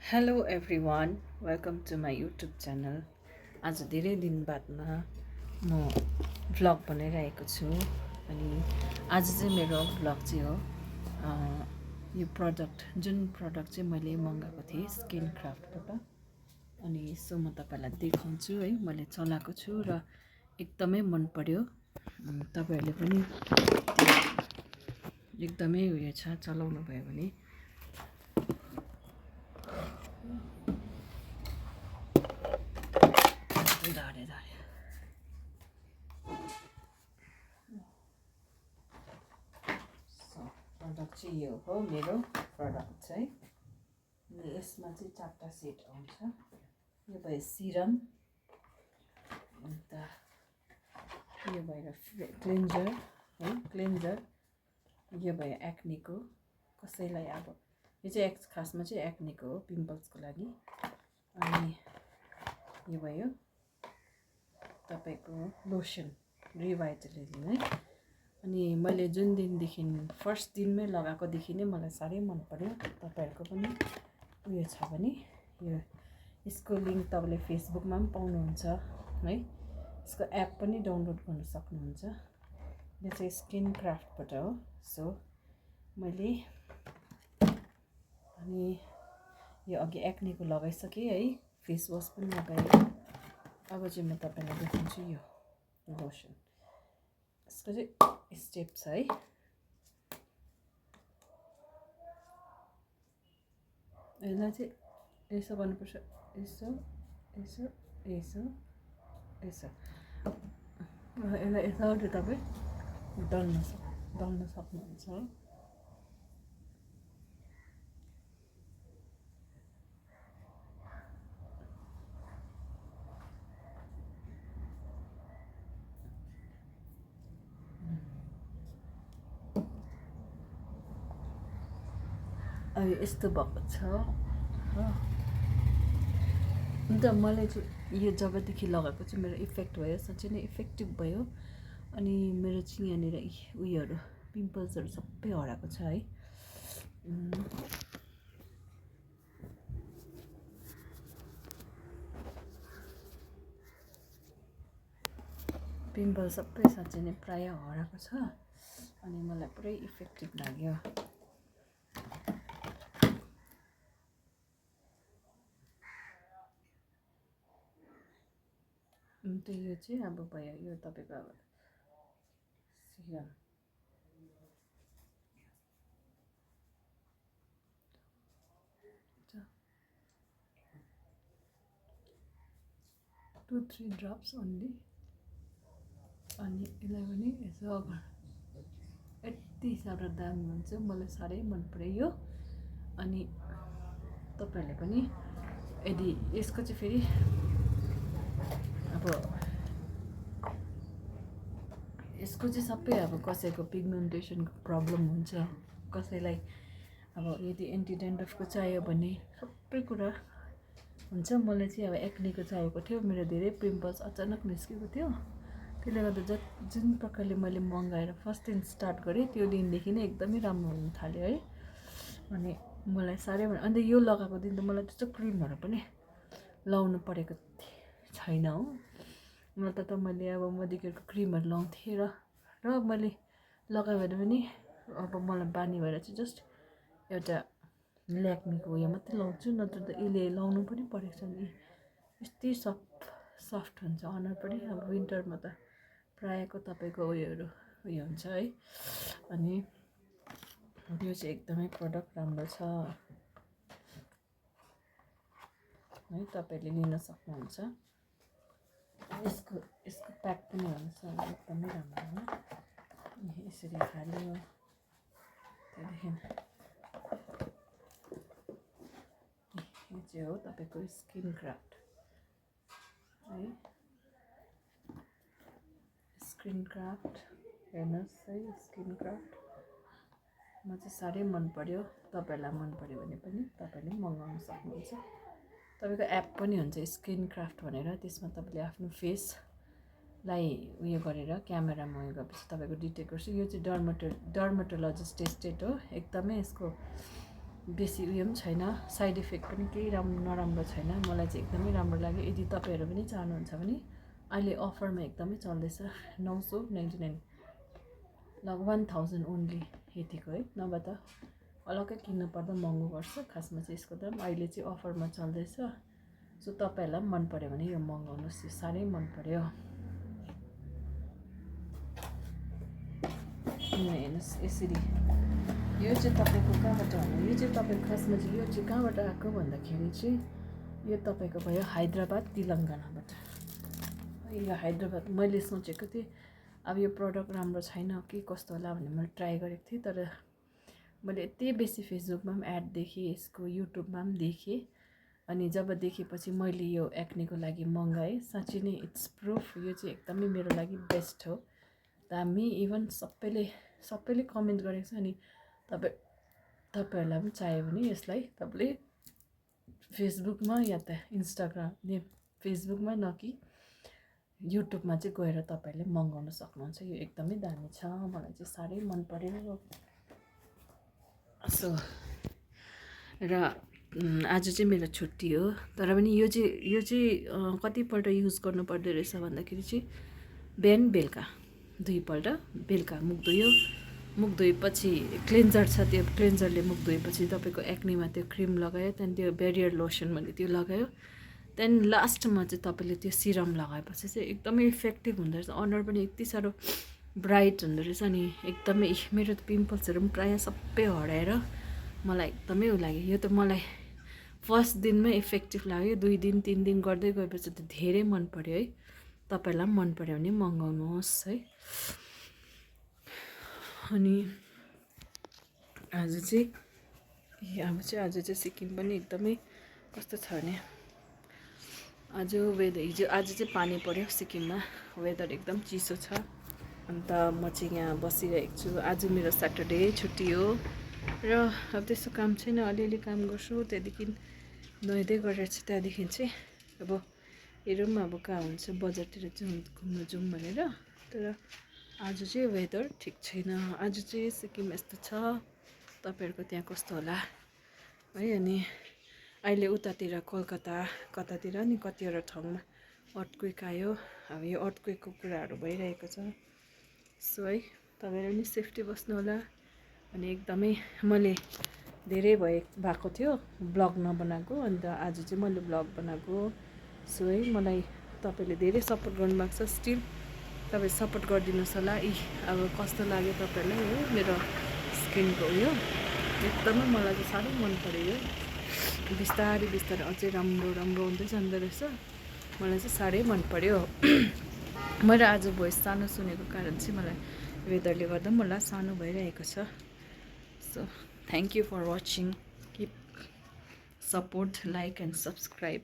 Hello everyone welcome to my YouTube channel. आज धेरै दिन बादमा म भ्लग बनाइरहेको छु। अनि आज चाहिँ मेरो भ्लग चाहिँ हो यो जुन प्रडक्ट चाहिँ मैले मगाएको थिएँ स्किन क्राफ्टबाट। अनि यसो म तपाईँलाई देखाउँछु है, मैले चलाएको छु र एकदमै मन पर्यो। तपाईँहरूले पनि एकदमै उयो छ, चलाउनु भयो भने धरे प्रडक्ट चाहिँ यो हो मेरो प्रडक्ट चाहिँ। यसमा चाहिँ 4टा सेट आउँछ। यो भयो सिरम, अन्त यो भएर क्लेन्जर है, क्लेन्जर। यो भयो एक्नीको, कसैलाई अब यो चाहिँ खासमा चाहिँ एक्नीको हो, पिम्पल्सको लागि। अनि यो भयो तपाईँको लोसन रिभाइटलाइजिङ है। अनि मैले जुन दिनदेखि फर्स्ट दिनमै लगाएकोदेखि नै मलाई साह्रै मन पर्यो। तपाईँहरूको पनि उयो छ भने यसको लिङ्क तपाईँले फेसबुकमा पनि पाउनुहुन्छ है। यसको एप पनि डाउनलोड गर्न सक्नुहुन्छ। यो चाहिँ स्किन क्राफ्टबाट हो। सो मैले अनि यो अघि एक्नीको लगाइसकेँ है, फेस वास पनि लगाएँ। अब चाहिँ म तपाईँलाई देखाउँछु यो लोसन। यसको चाहिँ स्टेप छ है। यसलाई चाहिँ यसो गर्नुपर्छ, यसो यसो यसो यसो। यसलाई यसरी तपाईँ दल्न सक्नुहुन्छ। अब यस्तो भएको छ हो। अन्त मलाई चाहिँ यो जबदेखि लगाएको चाहिँ मेरो इफेक्ट भयो, साँच्चै नै इफेक्टिभ भयो। अनि मेरो चाहिँ यहाँनिर उयोहरू पिम्पल्सहरू सबै हराएको छ है। पिम्पल सबै साँच्चै नै प्रायः हराएको छ। अनि मलाई पुरै इफेक्टिभ लाग्यो। अन्त यो चाहिँ अब भयो यो तपाईँको अब सिरम। 2-3 drops only. अनि यसलाई पनि यसो यति साह्रो दामी हुन्छ, मलाई साह्रै मन पर्यो यो। अनि तपाईँहरूले पनि यदि यसको चाहिँ फेरि अब यसको चाहिँ सबै अब कसैको पिगमेन्टेसनको प्रब्लम हुन्छ, कसैलाई अब यदि एन्टी डेन्ड्रफको चाहियो भने सबै कुरा हुन्छ। मलाई चाहिँ अब एक्नीको चाहिएको थियो, मेरो धेरै पिम्पल्स अचानक निस्केको थियो। त्यसले गर्दा जुन प्रकारले मैले मगाएर फर्स्ट दिन स्टार्ट गरेँ त्यो दिनदेखि नै एकदमै राम्रो हुन थाल्यो है। अनि मलाई साह्रै अन्त यो लगाएको दिन त मलाई त्यस्तो क्रिमहरू पनि लाउनु परेको छैन हो। नत्र त मैले अब मोदिकेयरको क्रिमहरू लाउँथेँ र मैले लगायो भने पनि अब मलाई बानी भएर चाहिँ जस्ट एउटा ल्याक्मीको उयो मात्रै लाउँछु। नत्र त यसले लाउनु पनि परेको छ नि, यस्तै सफ्ट हुन्छ अनुहार पनि। अब विन्टरमा त प्रायःको तपाईँको उयो हुन्छ है। अनि यो चाहिँ एकदमै प्रडक्ट राम्रो छ है, तपाईँले लिन सक्नुहुन्छ। यसको प्याक पनि हुन्छ, एकदमै राम्रो हो। यसरी हाल्यो, त्यहाँदेखि यो चाहिँ हो तपाईँको स्किन क्राफ्ट है। स्किन क्राफ्ट हेर्नुहोस् है, स्किन क्राफ्ट म चाहिँ साह्रै मन पर्यो। तपाईँहरूलाई मन पर्यो भने पनि तपाईँले मगाउन सक्नुहुन्छ। तपाईँको एप पनि हुन्छ स्किन क्राफ्ट भनेर, त्यसमा तपाईँले आफ्नो फेसलाई उयो गरेर क्यामेरामा उयो गरेपछि तपाईँको डिटेक्ट गर्छु। यो चाहिँ डर्माटोलजिस्ट टेस्टेड हो, एकदमै यसको बेसी उयो पनि छैन, साइड इफेक्ट पनि केही नराम्रो छैन। मलाई चाहिँ एकदमै राम्रो लाग्यो। यदि तपाईँहरू पनि चाहनुहुन्छ भने अहिले अफरमा एकदमै चल्दैछ, 999 लगभग 1000 ओन्ली यतिको है, नभए त अलग्गै किन्नु पर्दा महँगो पर्छ खासमा चाहिँ यसको दाम। अहिले चाहिँ अफरमा चल्दैछ। सो तपाईँहरूलाई पनि मन पऱ्यो भने यो मगाउनुहोस्, यो साह्रै मन पऱ्यो। हेर्नुहोस् यसरी, यो चाहिँ तपाईँको कहाँबाट हो, यो चाहिँ तपाईँको खासमा चाहिँ यो चाहिँ कहाँबाट आएको भन्दाखेरि चाहिँ यो तपाईँको भयो हैदराबाद तेलङ्गानाबाट। यो हैदराबाद, मैले सोचेको थिएँ अब यो प्रडक्ट राम्रो छैन के कस्तो होला भनेर मैले ट्राई गरेको थिएँ, तर मैले यति बेसी फेसबुकमा पनि एड देखेँ यसको, युट्युबमा पनि देखेँ। अनि जब देखेपछि मैले यो एक्नेको लागि मगाएँ। साँच्चै नै इट्स प्रुफ, यो चाहिँ एकदमै मेरो लागि बेस्ट हो, दामी। इभन सबैले कमेन्ट गरेको छ। अनि तपाईँहरूलाई पनि चाहियो भने यसलाई तपाईँले फेसबुकमा या त इन्स्टाग्राम फेसबुकमा न कि युट्युबमा चाहिँ गएर तपाईँहरूले मगाउन सक्नुहुन्छ। यो एकदमै दामी छ, मलाई चाहिँ साह्रै मन पऱ्यो। सो र आज चाहिँ मेरो छुट्टी हो, तर पनि यो चाहिँ कतिपल्ट युज गर्नु पर्दो रहेछ भन्दाखेरि चाहिँ बिहान बेलुका दुईपल्ट, बेलुका मुख धोएपछि क्लेन्जर छ, त्यो क्लेन्जरले मुख धोएपछि तपाईँको एक्नेमा त्यो क्रिम लगायो, त्यहाँदेखि त्यो बेरियर लोसन भन्ने त्यो लगायो, त्यहाँदेखि लास्टमा चाहिँ तपाईँले त्यो सिरम लगाएपछि चाहिँ एकदमै इफेक्टिभ हुँदो रहेछ। अनुहार पनि यति साह्रो ब्राइट हुँदो रहेछ। अनि एकदमै मेरो त पिम्पल्सहरू पनि प्रायः सबै हराएर मलाई एकदमै उ लाग्यो। यो त मलाई फर्स्ट दिनमै इफेक्टिभ लाग्यो, 2 दिन 3 दिन गर्दै गएपछि त धेरै मन पऱ्यो है। तपाईँहरूलाई पनि मन पऱ्यो भने मगाउनुहोस् है। अनि आज चाहिँ सिक्किम पनि एकदमै कस्तो छ भने आज चाहिँ पानी पऱ्यो सिक्किममा, वेदर एकदम चिसो छ। अन्त म चाहिँ यहाँ बसिरहेको छु। आज मेरो स्याटरडे छुट्टी हो र अब त्यस्तो काम छैन, अलिअलि काम गर्छु, त्यहाँदेखि नुहाइदै गरेर चाहिँ त्यहाँदेखि चाहिँ अब हेरौँ अब कहाँ हुन्छ, बजारतिर चाहिँ घुम्नु जाउँ भनेर। तर आज चाहिँ वेदर ठिक छैन, आज चाहिँ सिक्किम यस्तो छ। तपाईँहरूको त्यहाँ कस्तो होला है। अनि अहिले उतातिर कतातिर नि कतिवटा ठाउँमा अर्थक्वेक आयो। अब यो अर्थक्वेकको कुराहरू भइरहेको छ। सो है, तपाईँहरू पनि सेफ्टी बस्नु होला। अनि एकदमै मैले धेरै भएको थियो ब्लग नबनाएको, अन्त आज चाहिँ मैले ब्लग बनाएको। सो है, मलाई तपाईँले धेरै सपोर्ट गर्नुभएको छ, स्टिल तपाईँ सपोर्ट गरिदिनुहोस् होला। अब कस्तो लाग्यो तपाईँहरूलाई हो मेरो स्किनको उयो, एकदमै मलाई चाहिँ साह्रै मन पऱ्यो। यो बिस्तारै अझै राम्रो हुँदै जाँदो रहेछ, मलाई चाहिँ साह्रै मन पऱ्यो। मैले आज भोइस सानो सुनेको कारण चाहिँ मलाई वेदरले गर्दा पनि मलाई सानो भइरहेको छ। So thank you for watching, keep support, like and subscribe.